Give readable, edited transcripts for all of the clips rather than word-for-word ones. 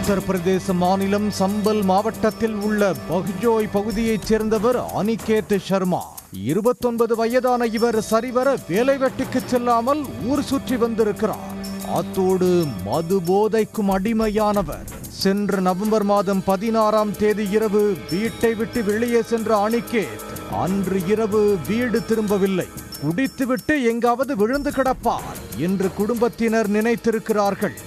உத்தரப்பிரதேச மாநிலம் சம்பல் மாவட்டத்தில் உள்ள பஹ்ஜோய் பகுதியைச் சேர்ந்தவர் அனிகேத் சர்மா. 29 வயதான இவர் சரிவர வேலை வெட்டிக்கு செல்லாமல் ஊர் சுற்றி வந்திருக்கிறார். அத்தோடு மது போதைக்கும் அடிமையானவர். சென்ற நவம்பர் மாதம் 16ஆம் தேதி இரவு வீட்டை விட்டு வெளியே சென்ற அனிகேத் அன்று இரவு வீடு திரும்பவில்லை. குடித்துவிட்டு எங்காவது விழுந்து கிடப்பார் என்று குடும்பத்தினர் நினைத்திருக்கிறார்கள்.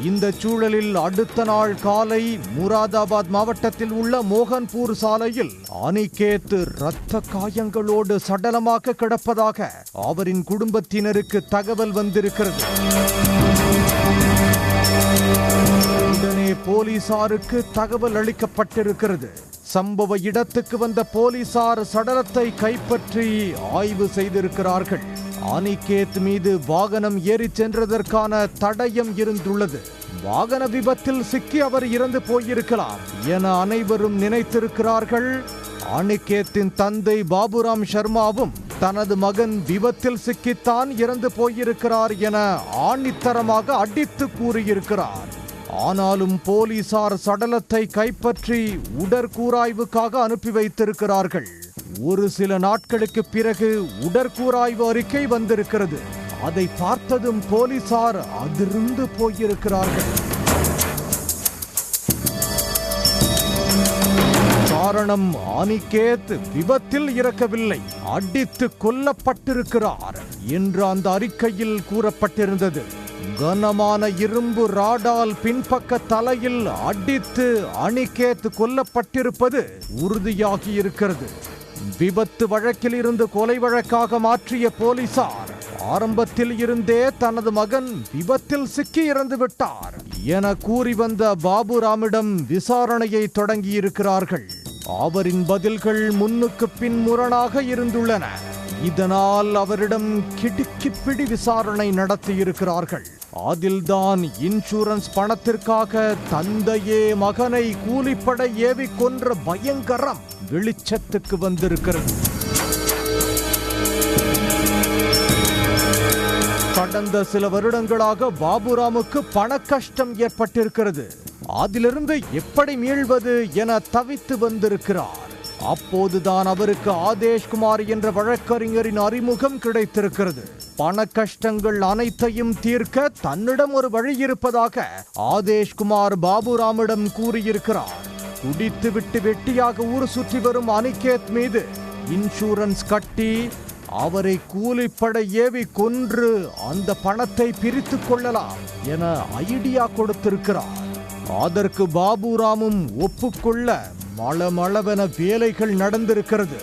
இந்த சூழலில் அடுத்த நாள் காலை முராதாபாத் மாவட்டத்தில் உள்ள மோகன்பூர் சாலையில் அனிகேத் இரத்த காயங்களோடு சடலமாக கிடப்பதாக அவரின் குடும்பத்தினருக்கு தகவல் வந்திருக்கிறது. உடனே போலீசாருக்கு தகவல் அளிக்கப்பட்டிருக்கிறது. சம்பவ இடத்துக்கு வந்த போலீசார் சடலத்தை கைப்பற்றி ஆய்வு செய்திருக்கிறார்கள். அனிகேத் மீது வாகனம் ஏறி சென்றதற்கான தடயம் இருந்துள்ளது. வாகன விபத்தில் சிக்கி அவர் இறந்து போயிருக்கலாம் என அனைவரும் நினைத்திருக்கிறார்கள். அனிகேத்தின் தந்தை பாபுராம் சர்மாவும் தனது மகன் விபத்தில் சிக்கித்தான் இறந்து போயிருக்கிறார் என ஆணித்தரமாக அடித்து கூறியிருக்கிறார். ஆனாலும் போலீசார் சடலத்தை கைப்பற்றி உடற்கூராய்வுக்காக அனுப்பி வைத்திருக்கிறார்கள். ஒரு சில நாட்களுக்கு பிறகு உடற்கூராய்வு அறிக்கை வந்திருக்கிறது. அதை பார்த்ததும் போலீசார் அதிர்ந்து போயிருக்கிறார்கள். காரணம், அனிகேத் விபத்தில் இறக்கவில்லை, அடித்து கொல்லப்பட்டிருக்கிறார் என்று அந்த அறிக்கையில் கூறப்பட்டிருந்தது. கனமான இரும்பு ராடால் பின்பக்க தலையில் அடித்து அனிகேத் கொல்லப்பட்டிருப்பது உறுதியாகி இருக்கிறது. விபத்து வழக்கில் இருந்து கொலை வழக்காக மாற்றிய போலீசார் ஆரம்பத்தில் இருந்தே தனது மகன் விபத்தில் சிக்கி இறந்து விட்டார் என கூறி வந்த பாபுராமிடம் விசாரணையை தொடங்கியிருக்கிறார்கள். அவரின் பதில்கள் முன்னுக்கு பின் முரணாக இருந்துள்ளன. இதனால் அவரிடம் கிடுக்கிப்பிடி விசாரணை நடத்தியிருக்கிறார்கள். அதில்தான் இன்சூரன்ஸ் பணத்திற்காக தந்தையே மகனை கூலிப்பட ஏவி கொன்ற பயங்கரம் வெளிச்சத்துக்கு வந்திருக்கிறது. கடந்த சில வருடங்களாக பாபுராமுக்கு பண கஷ்டம் ஏற்பட்டிருக்கிறது. அதிலிருந்து எப்படி மீள்வது என தவித்து வந்திருக்கிறார். அப்போதுதான் அவருக்கு ஆதேஷ்குமார் என்ற வழக்கறிஞரின் அறிமுகம் கிடைத்திருக்கிறது. பண கஷ்டங்கள் அனைத்தையும் தீர்க்க தன்னிடம் ஒரு வழி இருப்பதாக ஆதேஷ்குமார் பாபுராமிடம் கூறியிருக்கிறார். குடித்துவிட்டு வெட்டியாக ஊர் சுற்றி வரும் அனிகேத் மீது இன்சூரன்ஸ் கட்டி அவரை கூலிப்பட ஏவி கொன்று அந்த பணத்தை பிரித்து கொள்ளலாம் என ஐடியா கொடுத்திருக்கிறார். அதற்கு பாபுராமும் ஒப்புக்கொள்ள மளமளவென வேலைகள் நடந்திருக்கிறது.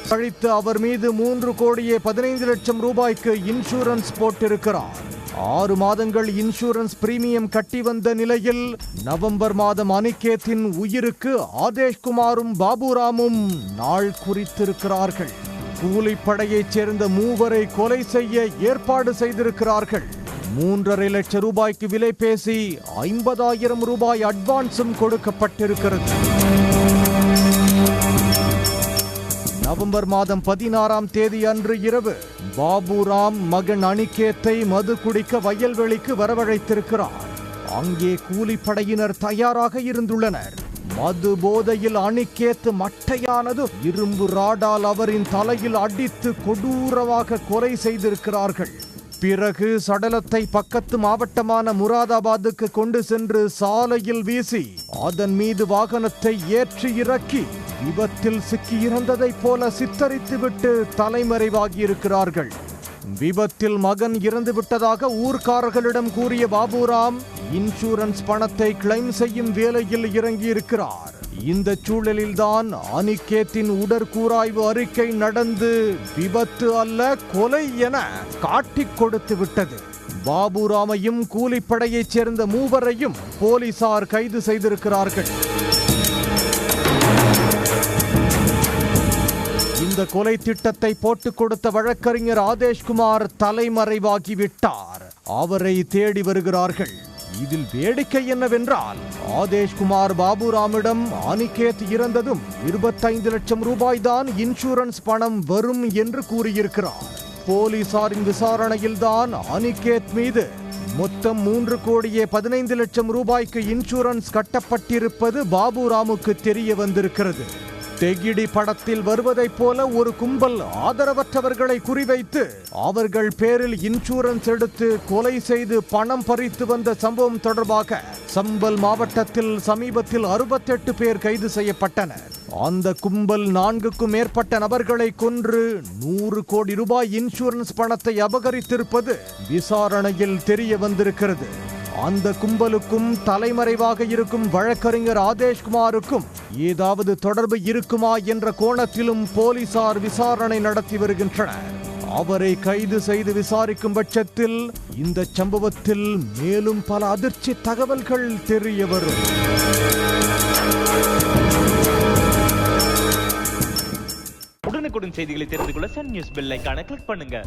கழித்து அவர் மீது 3,15,00,000 ரூபாய்க்கு இன்சூரன்ஸ் போட்டிருக்கிறார். 6 மாதங்கள் இன்சூரன்ஸ் பிரீமியம் கட்டி வந்த நிலையில் நவம்பர் மாதம் அனிகேத்தின் உயிருக்கு ஆதேஷ்குமாரும் பாபுராமும் நாள் குறித்திருக்கிறார்கள். கூலிப்படையைச் சேர்ந்த 3 கொலை செய்ய ஏற்பாடு செய்திருக்கிறார்கள். 3,50,000 ரூபாய்க்கு விலை பேசி 50,000 ரூபாய் அட்வான்ஸும் கொடுக்கப்பட்டிருக்கிறது. நவம்பர் மாதம் 16ஆம் தேதி அன்று இரவு பாபுராம் மகன் அனிகேத்தை மது குடிக்க வயல்வெளிக்கு வரவழைத்திருக்கிறார். அங்கே கூலிப்படையினர் தயாராக இருந்துள்ளனர். மது போதையில் அனிகேத் மட்டையானது இரும்பு ராடால் அவரின் தலையில் அடித்து கொடூரமாக கொலை செய்திருக்கிறார்கள். பிறகு சடலத்தை பக்கத்து மாவட்டமான முராதாபாத்துக்கு கொண்டு சென்று சாலையில் வீசி அதன் மீது வாகனத்தை ஏற்றி இறக்கி விபத்தில் சிக்கி இறந்ததைப் போல சித்தரித்துவிட்டு தலைமறைவாகி இருக்கிறார்கள். விபத்தில் மகன் இறந்து விட்டதாக ஊர்க்காரர்களிடம் கூறிய பாபுராம் இன்சூரன்ஸ் பணத்தை கிளைம் செய்யும் வேலையில் இறங்கியிருக்கிறார். இந்த சூழலில்தான் அனிகேத்தின் உடற்கூராய்வு அறிக்கை நடந்து விபத்து அல்ல கொலை என காட்டிக் கொடுத்து விட்டது. பாபுராமையும் கூலிப்படையைச் சேர்ந்த 3 போலீசார் கைது செய்திருக்கிறார்கள். இந்த கொலை திட்டத்தை போட்டுக் கொடுத்த வழக்கறிஞர் ஆதேஷ்குமார் தலைமறைவாகிவிட்டார். அவரை தேடி வருகிறார்கள். இதில் வேடிக்கை என்னவென்றால் ஆதேஷ்குமார் பாபுராமிடம் அனிகேத் இறந்ததும் 25,00,000 ரூபாய் தான் இன்சூரன்ஸ் பணம் வரும் என்று கூறியிருக்கிறார். போலீசாரின் விசாரணையில்தான் அனிகேத் மீது மொத்தம் 3,15,00,000 ரூபாய்க்கு இன்சூரன்ஸ் கட்டப்பட்டிருப்பது பாபுராமுக்கு தெரிய வந்திருக்கிறது. தெகிடி படத்தில் வருவதைப் போல ஒரு கும்பல் ஆதரவற்றவர்களை குறிவைத்து அவர்கள் பேரில் இன்சூரன்ஸ் எடுத்து கொலை செய்து பணம் பறித்து வந்த சம்பவம் தொடர்பாக சம்பல் மாவட்டத்தில் சமீபத்தில் 68 பேர் கைது செய்யப்பட்டனர். அந்த கும்பல் 4க்கும் மேற்பட்ட நபர்களை கொன்று 100 கோடி ரூபாய் இன்சூரன்ஸ் பணத்தை அபகரித்திருப்பது விசாரணையில் தெரிய வந்திருக்கிறது. அந்த கும்பலுக்கும் தலைமறைவாக இருக்கும் வழக்கறிஞர் ஆதேஷ்குமாருக்கும் ஏதாவது தொடர்பு இருக்குமா என்ற கோணத்திலும் போலீசார் விசாரணை நடத்தி வருகின்றனர். அவரை கைது செய்து விசாரிக்கும் பட்சத்தில் இந்த சம்பவத்தில் மேலும் பல அதிர்ச்சி தகவல்கள் தெரிய வரும். உடனுக்குடன் செய்திகளை தெரிந்து கொள்ள சன் நியூஸ் பெல் ஐகானை கிளிக் பண்ணுங்க.